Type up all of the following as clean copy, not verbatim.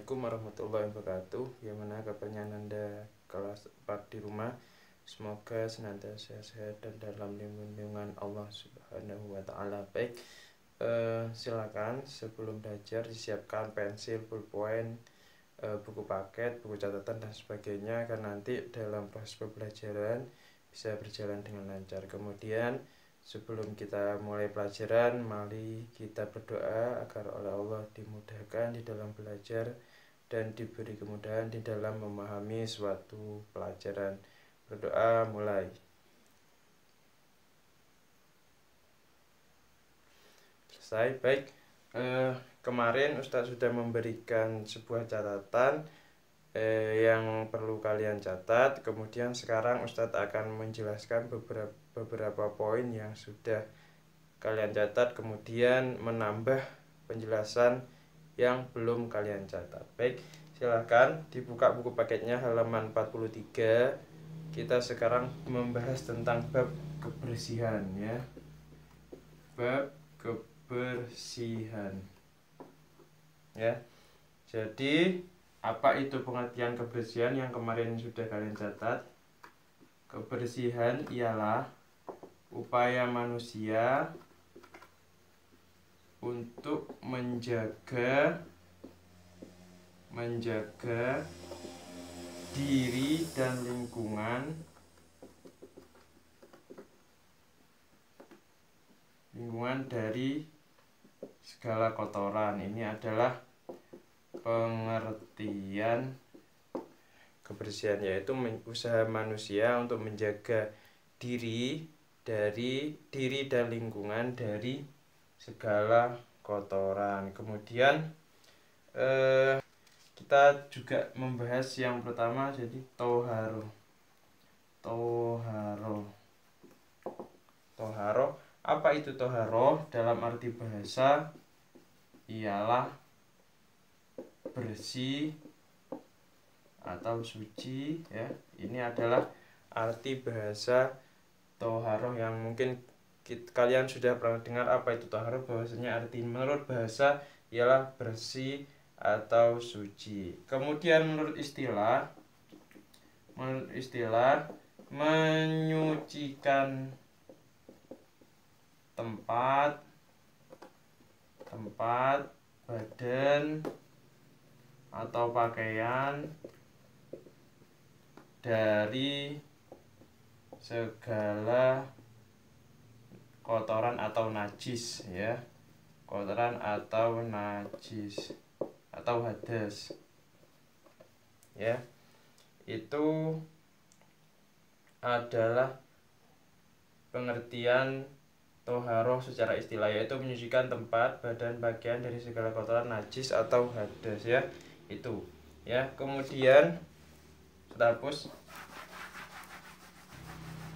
Assalamualaikum warahmatullahi wabarakatuh. Bagaimana kabarnya Anda kelas 4 di rumah? Semoga senantiasa sehat dan dalam lindungan Allah Subhanahu wa taala. Baik, silakan sebelum belajar disiapkan pensil, pulpen, buku paket, buku catatan dan sebagainya, karena nanti dalam proses pembelajaran bisa berjalan dengan lancar. Kemudian sebelum kita mulai pelajaran, mari kita berdoa agar oleh Allah dimudahkan di dalam belajar dan diberi kemudahan di dalam memahami suatu pelajaran. Berdoa mulai. Selesai. Baik, kemarin Ustadz sudah memberikan sebuah catatan yang perlu kalian catat. Kemudian sekarang Ustadz akan menjelaskan beberapa poin yang sudah kalian catat, kemudian menambah penjelasan yang belum kalian catat. Baik, silakan dibuka buku paketnya halaman 43. Kita sekarang membahas tentang bab kebersihan, ya. Bab kebersihan, ya. Jadi apa itu pengertian kebersihan yang kemarin sudah kalian catat? Kebersihan ialah upaya manusia untuk menjaga diri dan lingkungan dari segala kotoran. Ini adalah pengertian kebersihan, yaitu usaha manusia untuk menjaga diri dan lingkungan dari segala kotoran. Kemudian kita juga membahas yang pertama, jadi toharo. Apa itu toharo? Dalam arti bahasa ialah bersih atau suci, ya. Ini adalah arti bahasa toharo yang mungkin kalian sudah pernah dengar. Apa itu toharo? Bahwasanya arti menurut bahasa ialah bersih atau suci. Kemudian menurut istilah menyucikan tempat, badan atau pakaian dari segala kotoran atau najis, ya. Kotoran atau najis atau hadas, ya. Itu adalah pengertian toharoh secara istilah, yaitu menyucikan tempat, badan, bagian dari segala kotoran, najis atau hadas, ya. Itu, ya. Kemudian kita hapus.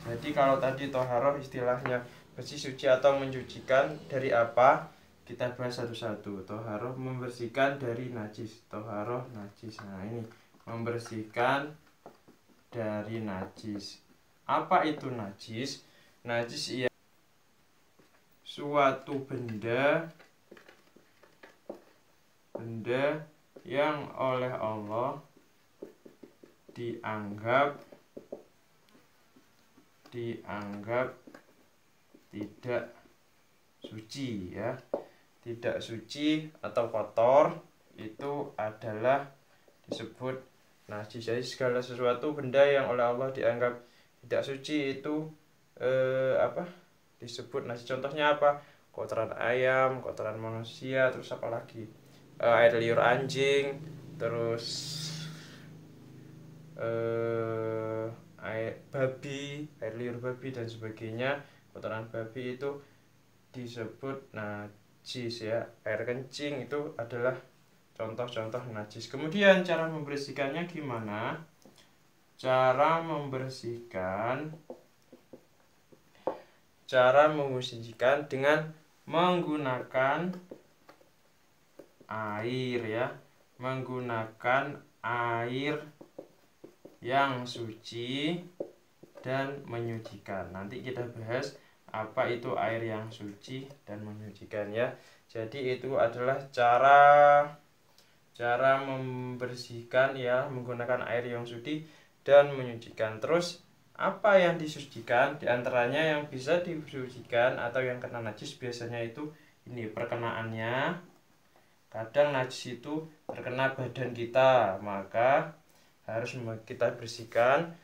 Jadi kalau tadi toharoh istilahnya bersih, suci atau mencucikan dari apa? Kita bahas satu-satu. Toharoh membersihkan dari najis. Toharoh najis. Nah, ini membersihkan dari najis. Apa itu najis? Najis ia suatu benda yang oleh Allah dianggap tidak suci, ya. Tidak suci atau kotor itu adalah disebut najis. Jadi segala sesuatu benda yang oleh Allah dianggap tidak suci itu disebut najis. Contohnya apa? Kotoran ayam, kotoran manusia, terus apa lagi? Air liur anjing, terus air liur babi dan sebagainya. Kotoran babi itu disebut najis, ya. Air kencing itu adalah contoh-contoh najis. Kemudian cara membersihkannya gimana? Cara membersihkan dengan menggunakan air, ya. Menggunakan air yang suci dan menyucikan. Nanti kita bahas apa itu air yang suci dan menyucikan, ya. Jadi itu adalah cara Cara membersihkan ya menggunakan air yang suci dan menyucikan. Terus apa yang disucikan? Di antaranya yang bisa disucikan atau yang kena najis biasanya itu ini perkenaannya. Kadang najis itu terkena badan kita, maka harus kita bersihkan.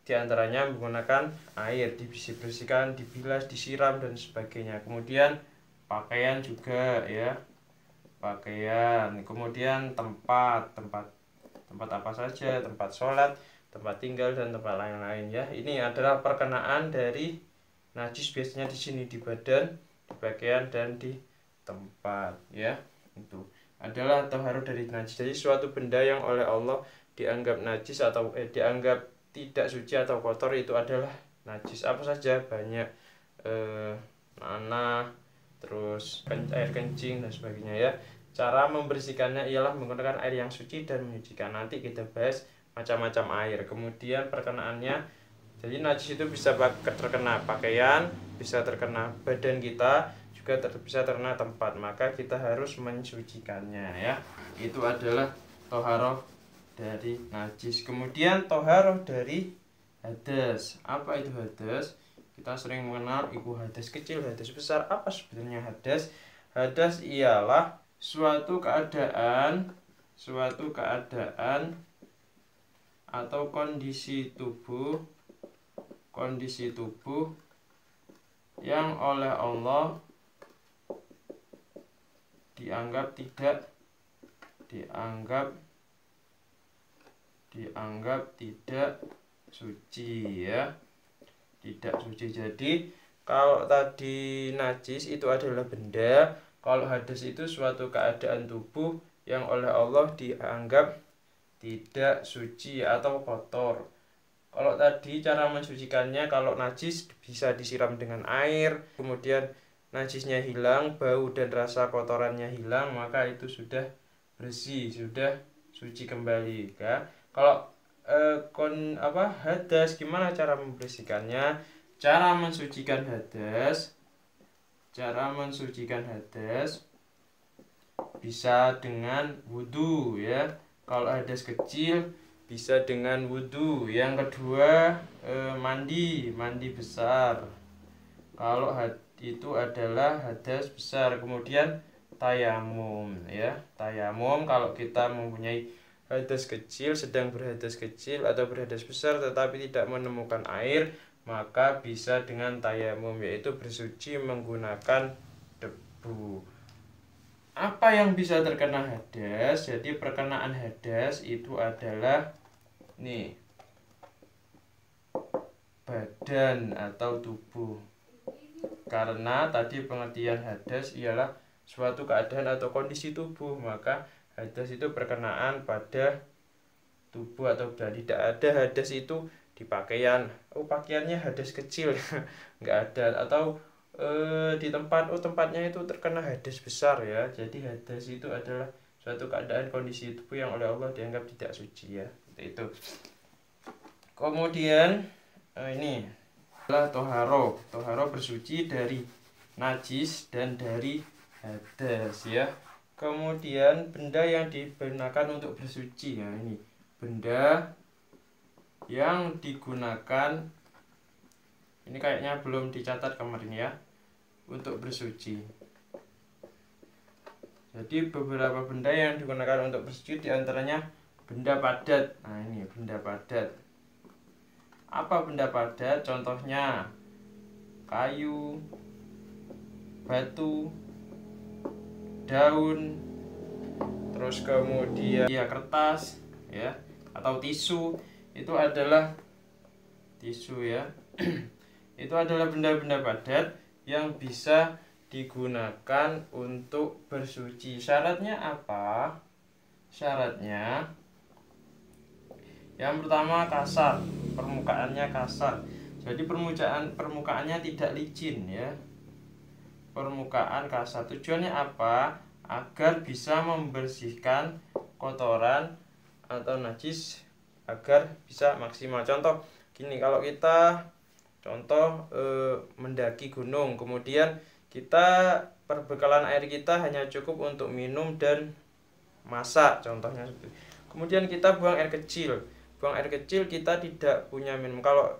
Di antaranya menggunakan air, dibersihkan, dibilas, disiram dan sebagainya. Kemudian pakaian juga ya, pakaian. Kemudian tempat apa saja, tempat sholat, tempat tinggal dan tempat lain-lain ya. Ini adalah perkenaan dari najis biasanya di sini, di badan, di pakaian dan di tempat ya. Itu adalah taharut dari najis. Jadi suatu benda yang oleh Allah dianggap najis atau dianggap tidak suci atau kotor itu adalah najis. Apa saja? Banyak nanah, terus air kencing dan sebagainya ya. Cara membersihkannya ialah menggunakan air yang suci dan menyucikan. Nanti kita bahas macam-macam air. Kemudian perkenaannya, jadi najis itu bisa terkena pakaian, bisa terkena badan kita, juga bisa terkena tempat. Maka kita harus mensucikannya ya. Itu adalah toharoh dari najis. Kemudian toharoh dari hadas. Apa itu hadas? Kita sering mengenal itu hadas kecil, hadas besar. Apa sebenarnya hadas? Hadas ialah suatu keadaan atau kondisi tubuh yang oleh Allah dianggap tidak suci ya, tidak suci. Jadi kalau tadi najis itu adalah benda, kalau hadas itu suatu keadaan tubuh yang oleh Allah dianggap tidak suci atau kotor. Kalau tadi cara mensucikannya, kalau najis bisa disiram dengan air, kemudian najisnya hilang, bau dan rasa kotorannya hilang, maka itu sudah bersih, sudah suci kembali ya. Kalau hadas, gimana cara membersihkannya? Cara mensucikan hadas bisa dengan wudhu ya. Kalau hadas kecil bisa dengan wudhu. Yang kedua mandi besar. Kalau itu adalah hadas besar. Kemudian tayamum ya. Tayamum kalau kita mempunyai hadas kecil, sedang berhadas kecil atau berhadas besar tetapi tidak menemukan air, maka bisa dengan tayamum, yaitu bersuci menggunakan debu. Apa yang bisa terkena hadas? Jadi perkenaan hadas itu adalah nih, badan atau tubuh. Karena tadi pengertian hadas ialah suatu keadaan atau kondisi tubuh, maka hadas itu perkenaan pada tubuh atau badan. Tidak ada hadas itu di pakaian. Pakaiannya hadas kecil, nggak ada. Atau di tempat, tempatnya itu terkena hadas besar ya. Jadi hadas itu adalah suatu keadaan kondisi tubuh yang oleh Allah dianggap tidak suci ya. Itu. Kemudian ini adalah toharo. Toharo bersuci dari najis dan dari hadas ya. Kemudian benda yang digunakan untuk bersuci ya, ini benda yang digunakan, ini kayaknya belum dicatat kemarin ya, untuk bersuci. Jadi beberapa benda yang digunakan untuk bersuci diantaranya benda padat. Nah ini benda padat. Apa benda padat? Contohnya kayu, batu, daun, terus kemudian ya kertas ya, atau tisu. Itu adalah tisu ya. Itu adalah benda-benda padat yang bisa digunakan untuk bersuci. Syaratnya apa? Syaratnya yang pertama kasar, permukaannya kasar. Jadi permukaannya tidak licin ya. Permukaan kasar. Tujuannya apa? Agar bisa membersihkan kotoran atau najis agar bisa maksimal. Contoh gini, kalau kita mendaki gunung, kemudian kita perbekalan air kita hanya cukup untuk minum dan masak contohnya. Kemudian kita buang air kecil. Buang air kecil kita tidak punya minum. Kalau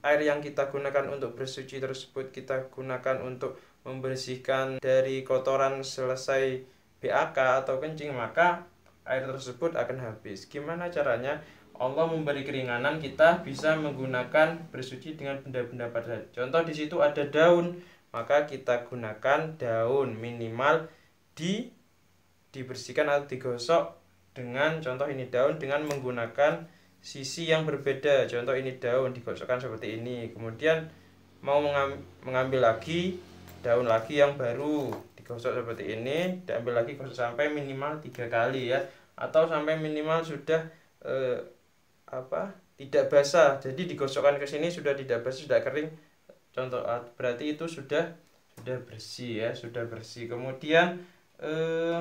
air yang kita gunakan untuk bersuci tersebut kita gunakan untuk membersihkan dari kotoran selesai BAK atau kencing, maka air tersebut akan habis. Gimana caranya? Allah memberi keringanan, kita bisa menggunakan bersuci dengan benda-benda padat. Contoh di situ ada daun, maka kita gunakan daun, minimal dibersihkan atau digosok dengan, contoh ini daun, dengan menggunakan sisi yang berbeda. Contoh ini daun digosokkan seperti ini, kemudian mau mengambil lagi daun lagi yang baru digosok seperti ini, diambil lagi, gosok sampai minimal 3 kali ya, atau sampai minimal sudah tidak basah. Jadi digosokkan ke sini sudah tidak basah, sudah kering, contoh berarti itu sudah bersih ya, sudah bersih. Kemudian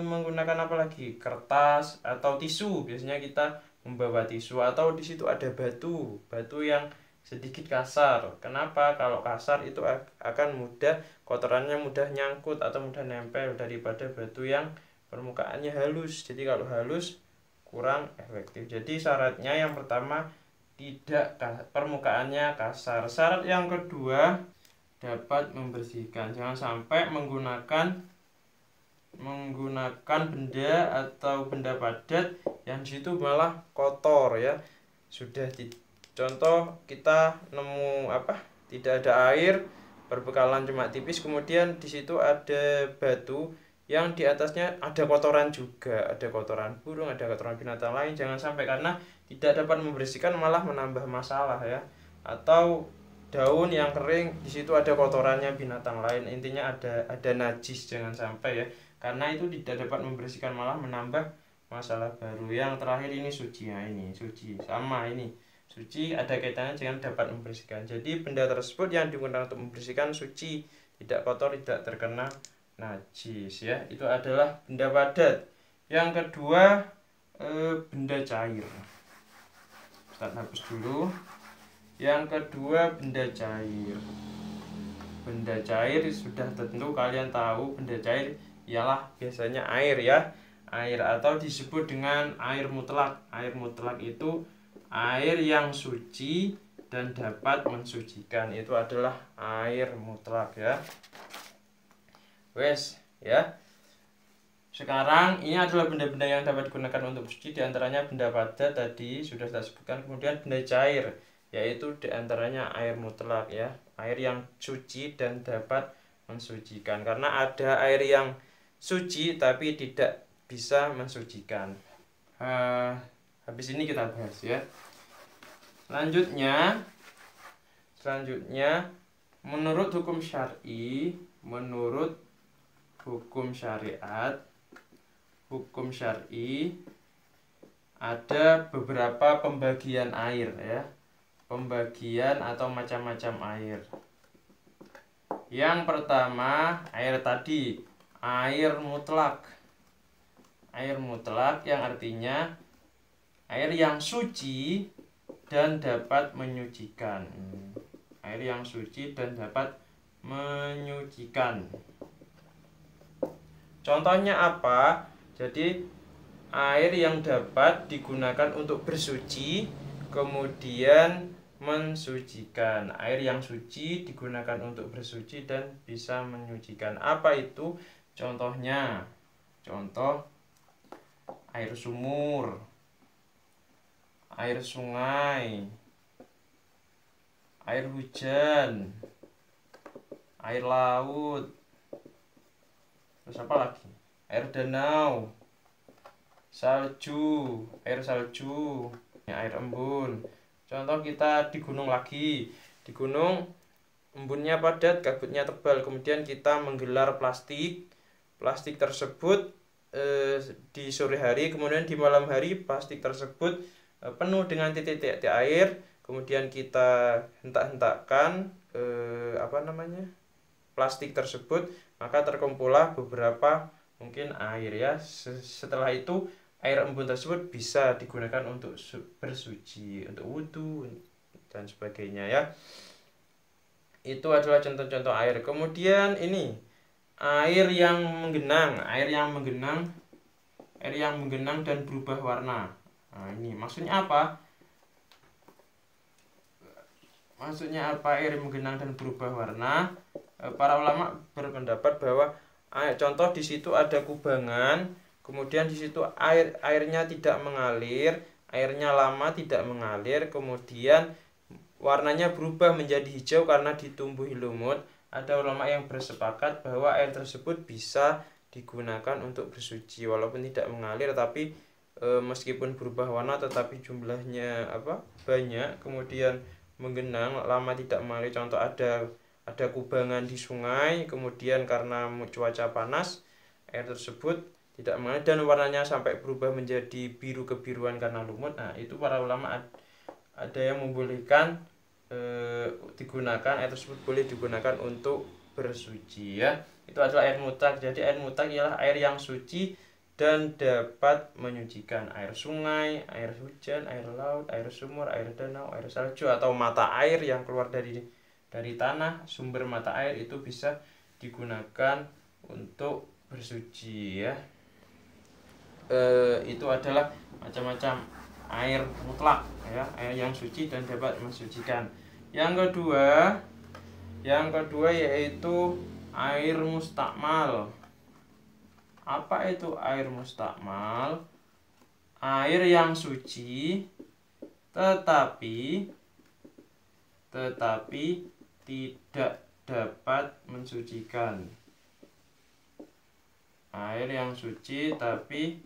menggunakan apa lagi? Kertas atau tisu. Biasanya kita membawa tisu, atau di situ ada batu yang sedikit kasar. Kenapa? Kalau kasar itu akan mudah, kotorannya mudah nyangkut atau mudah nempel daripada batu yang permukaannya halus. Jadi kalau halus kurang efektif. Jadi syaratnya yang pertama tidak permukaannya kasar. Syarat yang kedua dapat membersihkan. Jangan sampai menggunakan benda atau benda padat yang situ malah kotor ya. Sudah contoh kita nemu tidak ada air, perbekalan cuma tipis, kemudian di situ ada batu yang di atasnya ada kotoran juga, ada kotoran burung, ada kotoran binatang lain. Jangan sampai, karena tidak dapat membersihkan malah menambah masalah ya. Atau daun yang kering, di situ ada kotorannya binatang lain, intinya ada najis, jangan sampai ya, karena itu tidak dapat membersihkan malah menambah masalah baru. Yang terakhir ini suci. Nah, ini suci sama, ini suci ada kaitannya dengan dapat membersihkan. Jadi benda tersebut yang digunakan untuk membersihkan suci, tidak kotor, tidak terkena najis ya. Itu adalah benda padat. Yang kedua benda cair. Ustaz hapus dulu. Yang kedua benda cair. Benda cair sudah tentu kalian tahu, benda cair ialah biasanya air ya, air atau disebut dengan air mutlak. Air mutlak itu air yang suci dan dapat mensucikan, itu adalah air mutlak ya. Wes ya. Sekarang ini adalah benda-benda yang dapat digunakan untuk bersuci, diantaranya benda padat tadi sudah saya sebutkan, kemudian benda cair, yaitu diantaranya air mutlak ya, air yang suci dan dapat mensucikan. Karena ada air yang suci tapi tidak bisa mensucikan. Habis ini kita bahas ya. Selanjutnya menurut hukum syar'i, menurut hukum syariat, hukum syar'i ada beberapa pembagian air ya, pembagian atau macam-macam air. Yang pertama air tadi, air mutlak. Air mutlak yang artinya air yang suci dan dapat menyucikan. Air yang suci dan dapat menyucikan. Contohnya apa? Jadi air yang dapat digunakan untuk bersuci kemudian mensucikan. Air yang suci digunakan untuk bersuci dan bisa menyucikan. Apa itu? Contohnya, contoh air sumur, air sungai, air hujan, air laut, terus apa lagi? Air danau, salju, air salju, air embun. Contoh kita di gunung lagi, di gunung embunnya padat, kabutnya tebal, kemudian kita menggelar plastik tersebut di sore hari, kemudian di malam hari plastik tersebut penuh dengan titik-titik air, kemudian kita hentak-hentakkan plastik tersebut, maka terkumpullah beberapa mungkin air ya. Setelah itu air embun tersebut bisa digunakan untuk bersuci, untuk wudhu dan sebagainya ya. Itu adalah contoh-contoh air. Kemudian ini air yang menggenang. Air air yang menggenang dan berubah warna. Nah, ini maksudnya apa? Maksudnya apa air menggenang dan berubah warna? Para ulama berpendapat bahwa contoh di situ ada kubangan, kemudian di situ airnya tidak mengalir, airnya lama tidak mengalir, kemudian warnanya berubah menjadi hijau karena ditumbuhi lumut. Ada ulama yang bersepakat bahwa air tersebut bisa digunakan untuk bersuci walaupun tidak mengalir, tapi meskipun berubah warna tetapi jumlahnya banyak, kemudian menggenang lama tidak mengalir. Contoh ada kubangan di sungai, kemudian karena cuaca panas air tersebut tidak mengalir dan warnanya sampai berubah menjadi biru kebiruan karena lumut. Nah, itu para ulama ada yang membolehkan digunakan, air tersebut boleh digunakan untuk bersuci ya. Itu adalah air mutlak. Jadi air mutlak ialah air yang suci dan dapat menyucikan. Air sungai, air hujan, air laut, air sumur, air danau, air salju atau mata air yang keluar dari tanah, sumber mata air itu bisa digunakan untuk bersuci ya. Itu adalah macam-macam air mutlak ya, air yang suci dan dapat mensucikan. Yang kedua yaitu air mustakmal. Apa itu air mustakmal? Air yang suci tetapi tidak dapat mensucikan. Air yang suci tapi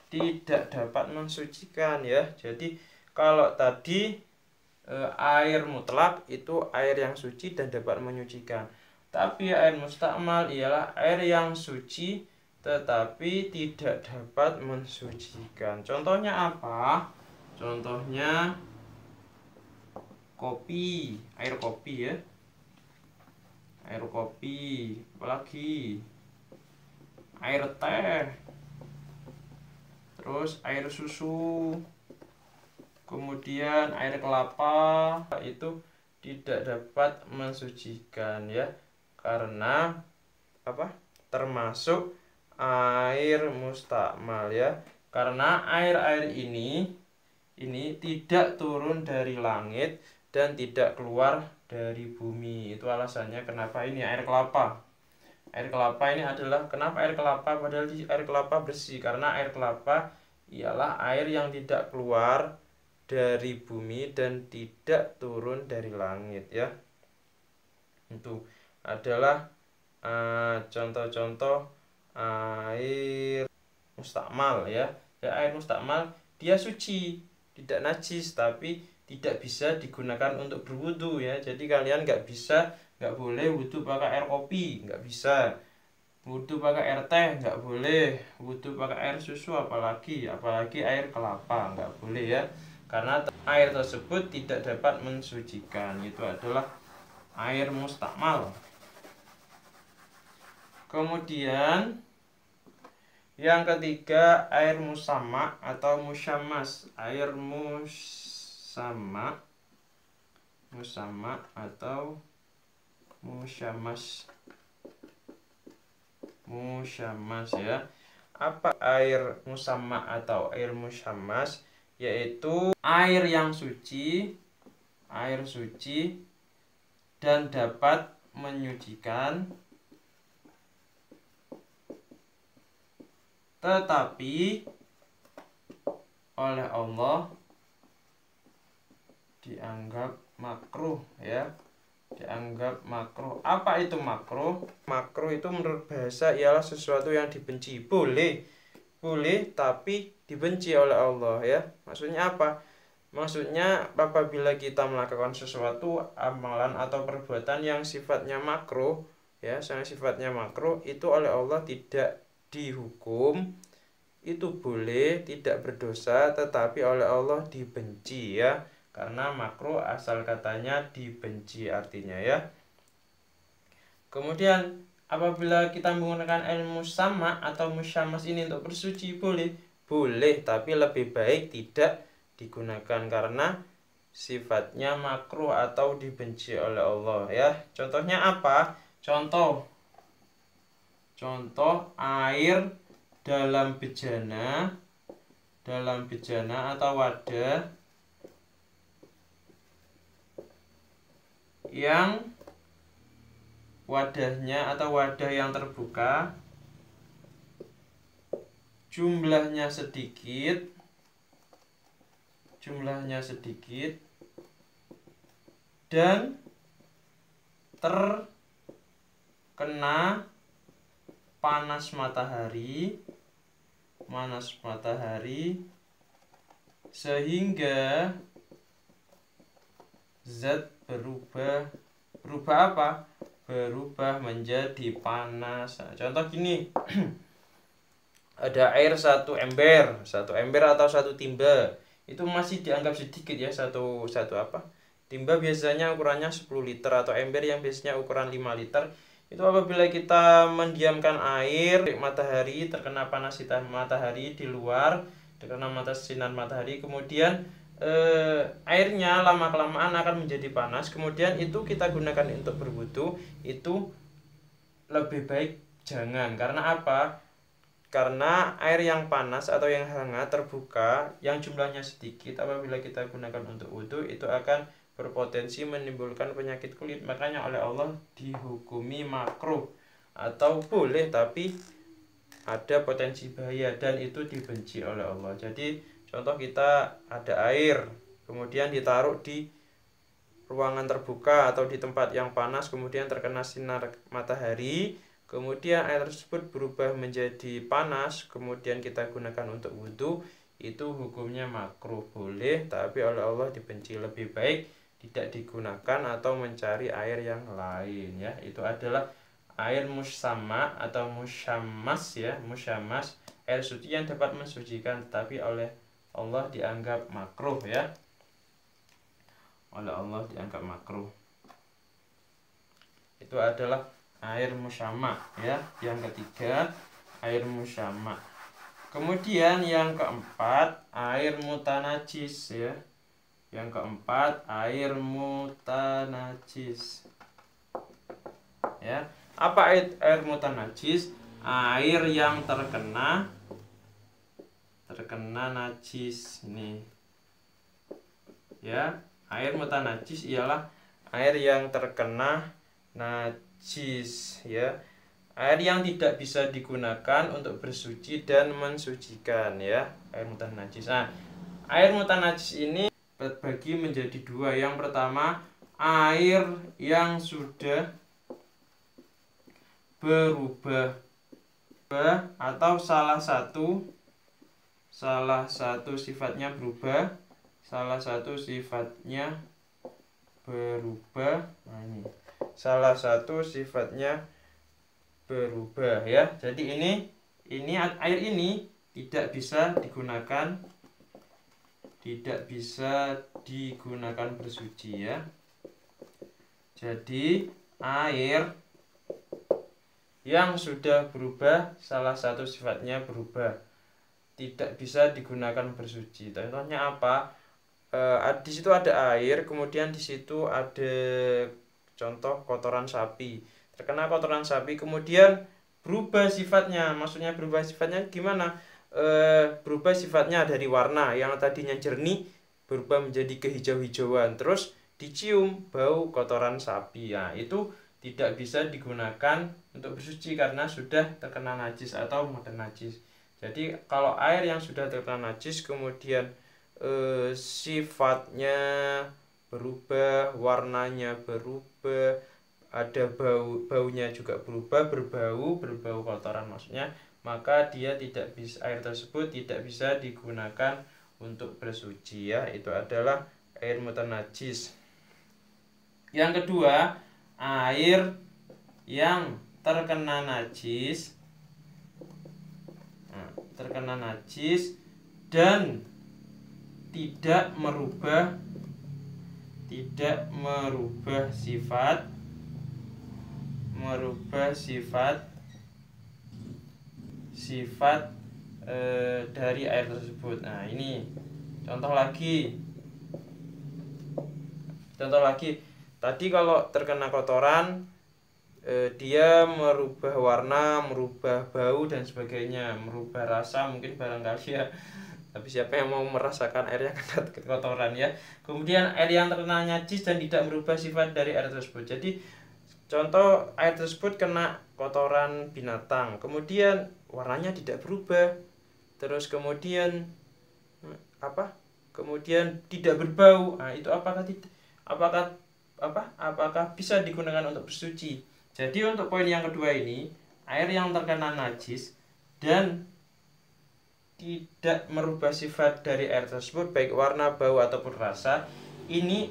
tidak dapat mensucikan ya. Jadi kalau tadi air mutlak itu air yang suci dan dapat menyucikan. Tapi air mustakmal ialah air yang suci tetapi tidak dapat mensucikan. Contohnya apa? Contohnya kopi, air kopi ya. Air kopi, apalagi air teh, terus air susu, kemudian air kelapa, itu tidak dapat mensucikan ya, karena termasuk air mustakmal ya, karena air ini tidak turun dari langit dan tidak keluar dari bumi. Itu alasannya kenapa ini air kelapa. Air kelapa ini adalah, kenapa air kelapa padahal air kelapa bersih? Karena air kelapa ialah air yang tidak keluar dari bumi dan tidak turun dari langit ya. Itu adalah contoh-contoh air mustakmal ya. Air mustakmal dia suci, tidak najis, tapi tidak bisa digunakan untuk berwudu ya. Jadi kalian nggak boleh wudu pakai air kopi, nggak bisa. Wudu pakai air teh nggak boleh, wudu pakai air susu apalagi air kelapa nggak boleh ya, karena air tersebut tidak dapat mensucikan. Itu adalah air mustakmal. Kemudian yang ketiga air musamma atau musyammas. Air musamma atau musyammas ya. Apa air musamma atau air musyammas? Yaitu air yang suci dan dapat menyucikan, tetapi oleh Allah dianggap makruh ya. Dianggap makruh. Apa itu makruh? Makruh itu menurut bahasa ialah sesuatu yang dibenci. Boleh tapi dibenci oleh Allah ya. Maksudnya apa? Maksudnya apabila kita melakukan sesuatu amalan atau perbuatan yang sifatnya makruh ya, itu oleh Allah tidak dihukum, itu boleh, tidak berdosa, tetapi oleh Allah dibenci ya. Karena makruh asal katanya dibenci artinya ya. Kemudian apabila kita menggunakan ilmu sama atau musyammas ini untuk bersuci, boleh, tapi lebih baik tidak digunakan karena sifatnya makruh atau dibenci oleh Allah ya. Contohnya apa? Contoh air dalam bejana atau wadah yang wadahnya atau wadah yang terbuka jumlahnya sedikit dan terkena panas matahari sehingga zat berubah apa? Berubah menjadi panas. Nah, contoh gini. Ada air 1 ember atau 1 timba. Itu masih dianggap sedikit ya, satu apa? Timba biasanya ukurannya 10 liter atau ember yang biasanya ukuran 5 liter. Itu apabila kita mendiamkan air matahari, terkena panas sinar matahari di luar, terkena sinar matahari, kemudian airnya lama-kelamaan akan menjadi panas, kemudian itu kita gunakan untuk berwudu, itu lebih baik jangan. Karena apa? Karena air yang panas atau yang hangat terbuka yang jumlahnya sedikit, apabila kita gunakan untuk wudu, itu akan berpotensi menimbulkan penyakit kulit. Makanya oleh Allah dihukumi makruh, atau boleh tapi ada potensi bahaya, dan itu dibenci oleh Allah. Jadi contoh, kita ada air kemudian ditaruh di ruangan terbuka atau di tempat yang panas, kemudian terkena sinar matahari, kemudian air tersebut berubah menjadi panas, kemudian kita gunakan untuk wudhu, itu hukumnya makruh, boleh tapi oleh Allah dibenci. Lebih baik tidak digunakan atau mencari air yang lain ya. Itu adalah air musamma atau musyammas ya, musyammas, air suci yang dapat mensucikan, tetapi oleh Allah dianggap makruh ya. Oleh Allah dianggap makruh. Itu adalah air musyamma ya. Yang ketiga, air musyamma. Kemudian yang keempat, air mutanajis ya. Yang keempat, air mutanajis. Ya. Apa air mutanajis? Air yang terkena najis ini. Ya, air mutanajis ialah air yang terkena najis ya. Air yang tidak bisa digunakan untuk bersuci dan mensucikan ya, air mutanajis. Nah, air mutanajis ini terbagi menjadi dua. Yang pertama, air yang sudah berubah atau salah satu sifatnya berubah, Nah, ini salah satu sifatnya berubah ya. Jadi ini air ini tidak bisa digunakan bersuci ya. Jadi air yang sudah berubah, salah satu sifatnya berubah, tidak bisa digunakan bersuci. Contohnya apa? Di situ ada air, kemudian di situ ada contoh kotoran sapi. Terkena kotoran sapi, kemudian berubah sifatnya. Maksudnya berubah sifatnya gimana? Berubah sifatnya dari warna yang tadinya jernih berubah menjadi kehijau-hijauan. Terus dicium bau kotoran sapi. Nah, itu tidak bisa digunakan untuk bersuci karena sudah terkena najis atau mutanajis. Jadi kalau air yang sudah terkena najis kemudian sifatnya berubah, warnanya berubah, ada baunya juga berubah, berbau kotoran maksudnya, maka dia tidak bisa, air tersebut tidak bisa digunakan untuk bersuci ya. Itu adalah air mutanajis. Yang kedua, air yang terkena najis dan tidak merubah sifat dari air tersebut. Nah, ini contoh lagi. Tadi kalau terkena kotoran dia merubah warna, merubah bau dan sebagainya, merubah rasa mungkin barangkali ya. Tapi siapa yang mau merasakan air yang kena kotoran ya. Kemudian air yang terkena najis dan tidak merubah sifat dari air tersebut. Jadi contoh air tersebut kena kotoran binatang, kemudian warnanya tidak berubah, terus kemudian apa? Kemudian tidak berbau. Nah, itu apakah bisa digunakan untuk bersuci? Jadi untuk poin yang kedua ini, air yang terkena najis dan tidak merubah sifat dari air tersebut baik warna, bau ataupun rasa, ini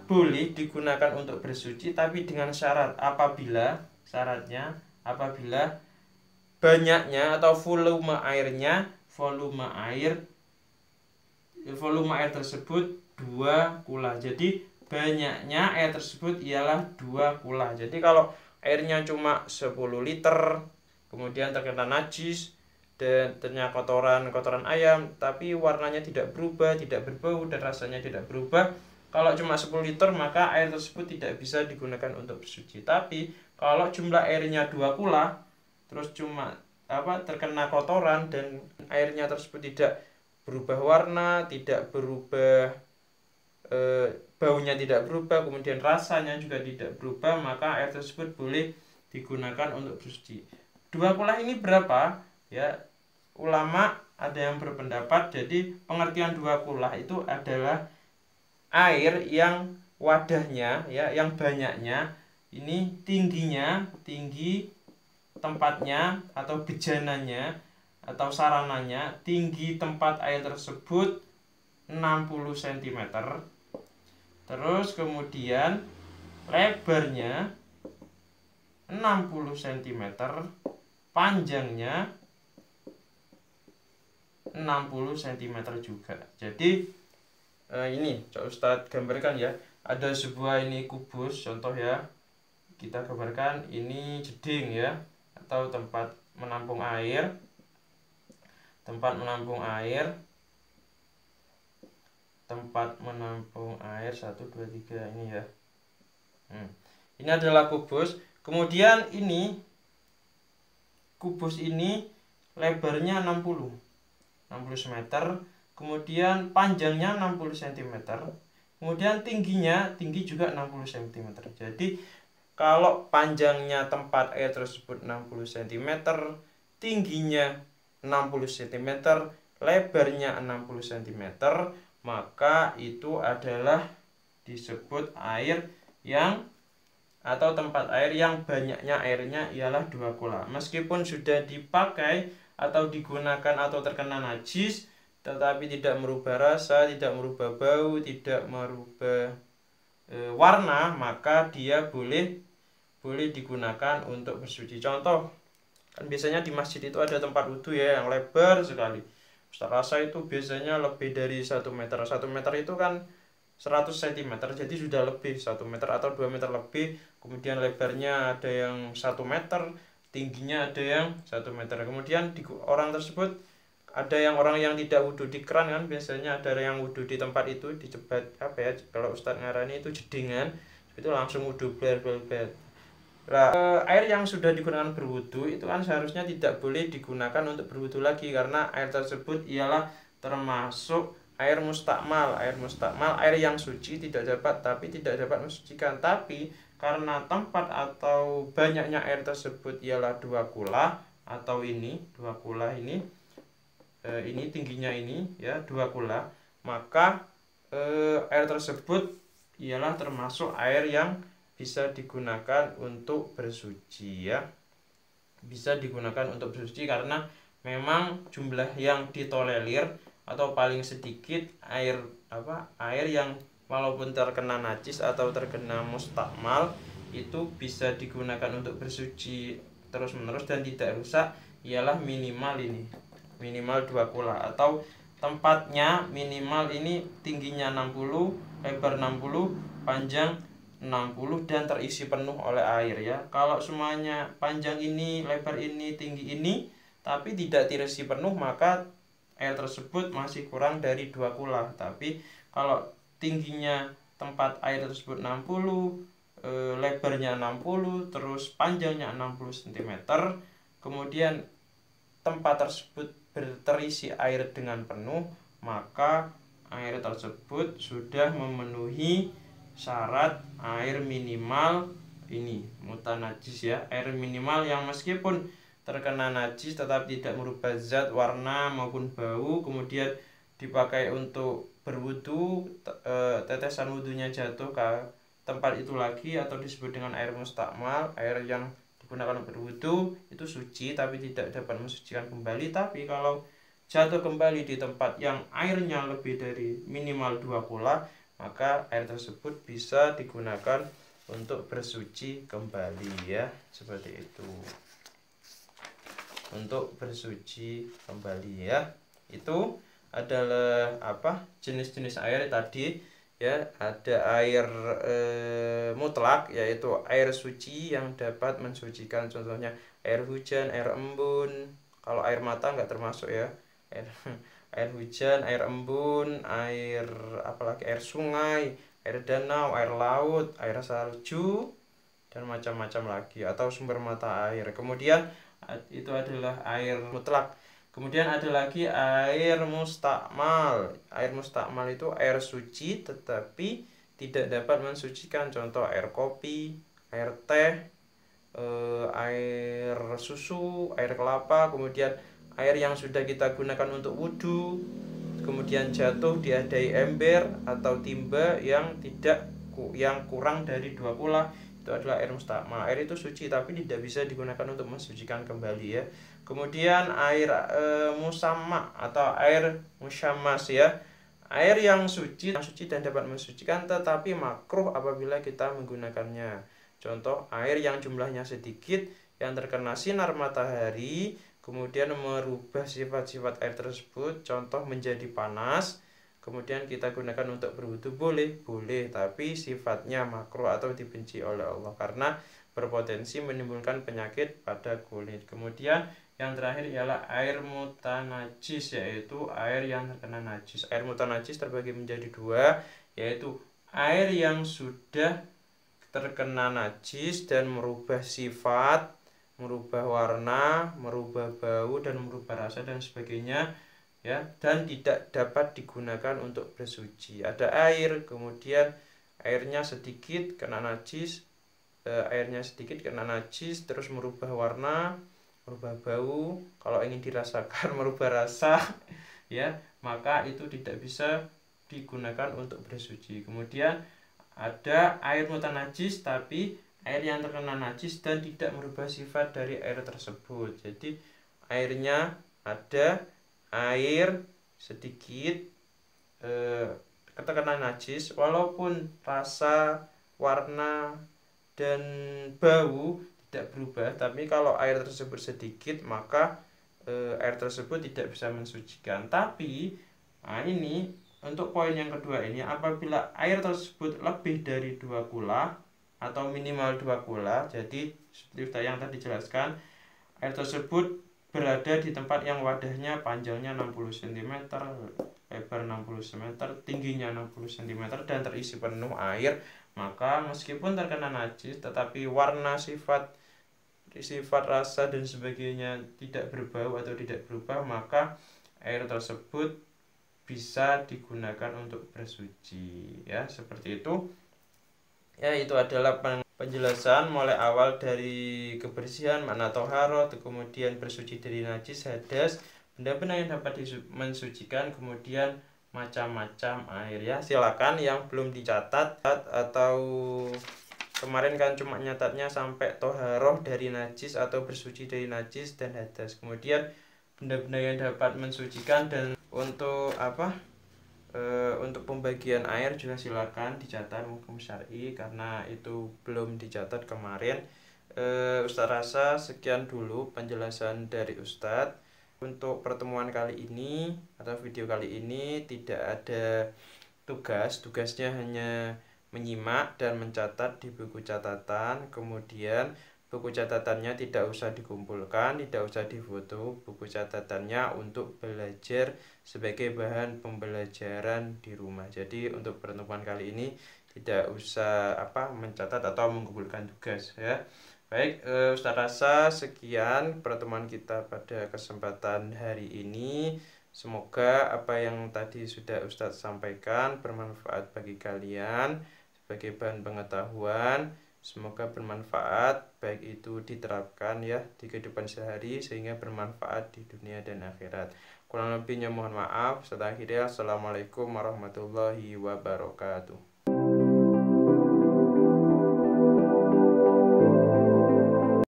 boleh digunakan untuk bersuci, tapi dengan syaratnya apabila banyaknya atau volume air tersebut 2 kula. Jadi banyaknya air tersebut ialah 2 kula. Jadi kalau airnya cuma 10 liter kemudian terkena najis dan ternyata kotoran ayam, tapi warnanya tidak berubah, tidak berbau dan rasanya tidak berubah, kalau cuma 10 liter maka air tersebut tidak bisa digunakan untuk bersuci. Tapi kalau jumlah airnya 2 kula terus cuma terkena kotoran dan airnya tersebut tidak berubah warna, tidak berubah baunya tidak berubah, kemudian rasanya juga tidak berubah, maka air tersebut boleh digunakan untuk bersuci. 2 kula ini berapa? Ya, ulama ada yang berpendapat, jadi pengertian 2 kula itu adalah air yang wadahnya ya, yang banyaknya ini tinggi tempatnya atau bejananya atau sarananya, tinggi tempat air tersebut 60 cm. Terus kemudian lebarnya 60 cm, panjangnya 60 cm juga. Jadi ini coba Ustadz gambarkan ya. Ada sebuah ini kubus contoh ya. Kita gambarkan ini jeding ya, atau tempat menampung air. 1, 2, 3 ini ya. Ini adalah kubus. Kemudian ini kubus ini lebarnya 60 meter, kemudian panjangnya 60 cm, kemudian tinggi juga 60 cm. Jadi kalau panjangnya tempat air tersebut 60 cm, tingginya 60 cm, lebarnya 60 cm, maka itu adalah disebut air yang atau tempat air yang banyaknya airnya ialah 2 kula. Meskipun sudah dipakai atau digunakan atau terkena najis, tetapi tidak merubah rasa, tidak merubah bau, tidak merubah warna, maka dia boleh digunakan untuk bersuci. Contoh, kan biasanya di masjid itu ada tempat wudhu ya yang lebar sekali. Ustaz rasa itu biasanya lebih dari 1 meter. 1 meter itu kan 100 cm, jadi sudah lebih 1 meter atau 2 meter lebih. Kemudian lebarnya ada yang 1 meter, tingginya ada yang 1 meter. Kemudian orang tersebut ada orang yang tidak wudhu di keran kan, biasanya ada yang wudhu di tempat itu, dicebat kalau Ustadz ngarani itu jedingan, itu langsung wudhu bler. Air yang sudah digunakan berwudu itu kan seharusnya tidak boleh digunakan untuk berwudu lagi, karena air tersebut ialah termasuk air mustakmal. Air yang suci tidak dapat mensucikan. Tapi karena tempat atau banyaknya air tersebut ialah 2 kula atau ini 2 kula ini tingginya ini ya 2 kula, maka air tersebut ialah termasuk air yang bisa digunakan untuk bersuci ya. Bisa digunakan untuk bersuci karena memang jumlah yang ditolerir atau paling sedikit air yang walaupun terkena najis atau terkena mustakmal itu bisa digunakan untuk bersuci terus-menerus dan tidak rusak ialah minimal 2 kula, atau tempatnya minimal ini tingginya 60, lebar 60, panjang 60 dan terisi penuh oleh air ya. Kalau semuanya panjang ini, lebar ini, tinggi ini tapi tidak terisi penuh, maka air tersebut masih kurang dari 2 kula. Tapi kalau tingginya tempat air tersebut 60, lebarnya 60, terus panjangnya 60 cm. Kemudian tempat tersebut terisi air dengan penuh, maka air tersebut sudah memenuhi syarat air minimal ini mutanajis ya, air minimal yang meskipun terkena najis tetapi tidak merubah zat, warna maupun bau, kemudian dipakai untuk berwudu, tetesan wudunya jatuh ke tempat itu lagi atau disebut dengan air mustakmal, air yang digunakan untuk berwudu itu suci tapi tidak dapat mensucikan kembali. Tapi kalau jatuh kembali di tempat yang airnya lebih dari minimal 2 kula, maka air tersebut bisa digunakan untuk bersuci kembali ya, seperti itu. Untuk bersuci kembali ya. Itu adalah jenis-jenis air tadi ya. Ada air mutlak, yaitu air suci yang dapat mensucikan, contohnya air hujan, air embun. Kalau air mata nggak termasuk ya. Air hujan, air embun, air apalagi, air sungai, air danau, air laut, air salju, dan macam-macam lagi, atau sumber mata air. Kemudian itu adalah air mutlak. Kemudian ada lagi air mustakmal. Air mustakmal itu air suci tetapi tidak dapat mensucikan, contoh air kopi, air teh, air susu, air kelapa. Kemudian air yang sudah kita gunakan untuk wudhu, kemudian jatuh diadai ember atau timba yang kurang dari 2 kula, itu adalah air mustakmal. Air itu suci tapi tidak bisa digunakan untuk mensucikan kembali ya. Kemudian air musamma atau air musyammas ya, air yang suci dan dapat mensucikan tetapi makruh apabila kita menggunakannya. Contoh air yang jumlahnya sedikit, yang terkena sinar matahari, kemudian merubah sifat-sifat air tersebut, contoh menjadi panas, kemudian kita gunakan untuk berwudu, boleh, tapi sifatnya makruh atau dibenci oleh Allah karena berpotensi menimbulkan penyakit pada kulit. Kemudian yang terakhir ialah air mutanajis, yaitu air yang terkena najis. Air mutanajis terbagi menjadi 2, yaitu air yang sudah terkena najis dan merubah sifat, merubah warna, merubah bau, dan merubah rasa dan sebagainya ya, dan tidak dapat digunakan untuk bersuci. Ada air, kemudian airnya sedikit kena najis, terus merubah warna, merubah bau, kalau ingin dirasakan merubah rasa ya, maka itu tidak bisa digunakan untuk bersuci. Kemudian ada air mutanajis tapi air yang terkena najis dan tidak merubah sifat dari air tersebut. Jadi airnya ada air sedikit terkena najis, walaupun rasa, warna, dan bau tidak berubah, tapi kalau air tersebut sedikit maka air tersebut tidak bisa mensucikan. Tapi ini untuk poin yang kedua ini, apabila air tersebut lebih dari 2 kula atau minimal 2 kula, jadi seperti yang tadi dijelaskan, air tersebut berada di tempat yang wadahnya panjangnya 60 cm, lebar 60 cm, tingginya 60 cm, dan terisi penuh air, maka meskipun terkena najis tetapi warna, sifat, rasa, dan sebagainya tidak berbau atau tidak berubah, maka air tersebut bisa digunakan untuk bersuci ya, seperti itu ya. Itu adalah penjelasan mulai awal dari kebersihan, makna toharoh, kemudian bersuci dari najis, hadas, benda-benda yang dapat mensucikan, kemudian macam-macam air ya. Silakan yang belum dicatat atau kemarin kan cuma nyatatnya sampai toharoh dari najis atau bersuci dari najis dan hadas, kemudian benda-benda yang dapat mensucikan, dan untuk untuk pembagian air juga silakan dicatat hukum syar'i karena itu belum dicatat kemarin. Ustadz rasa sekian dulu penjelasan dari Ustadz. Untuk pertemuan kali ini atau video kali ini tidak ada tugasnya hanya menyimak dan mencatat di buku catatan. Kemudian buku catatannya tidak usah dikumpulkan, tidak usah difoto. Buku catatannya untuk belajar sebagai bahan pembelajaran di rumah. Jadi untuk pertemuan kali ini tidak usah mencatat atau mengumpulkan tugas ya. Baik, Ustaz rasa sekian pertemuan kita pada kesempatan hari ini. Semoga apa yang tadi sudah Ustadz sampaikan bermanfaat bagi kalian sebagai bahan pengetahuan. Semoga bermanfaat, baik itu diterapkan ya di kehidupan sehari sehingga bermanfaat di dunia dan akhirat. Kurang lebihnya mohon maaf. Setelah akhirnya, Assalamualaikum warahmatullahi wabarakatuh.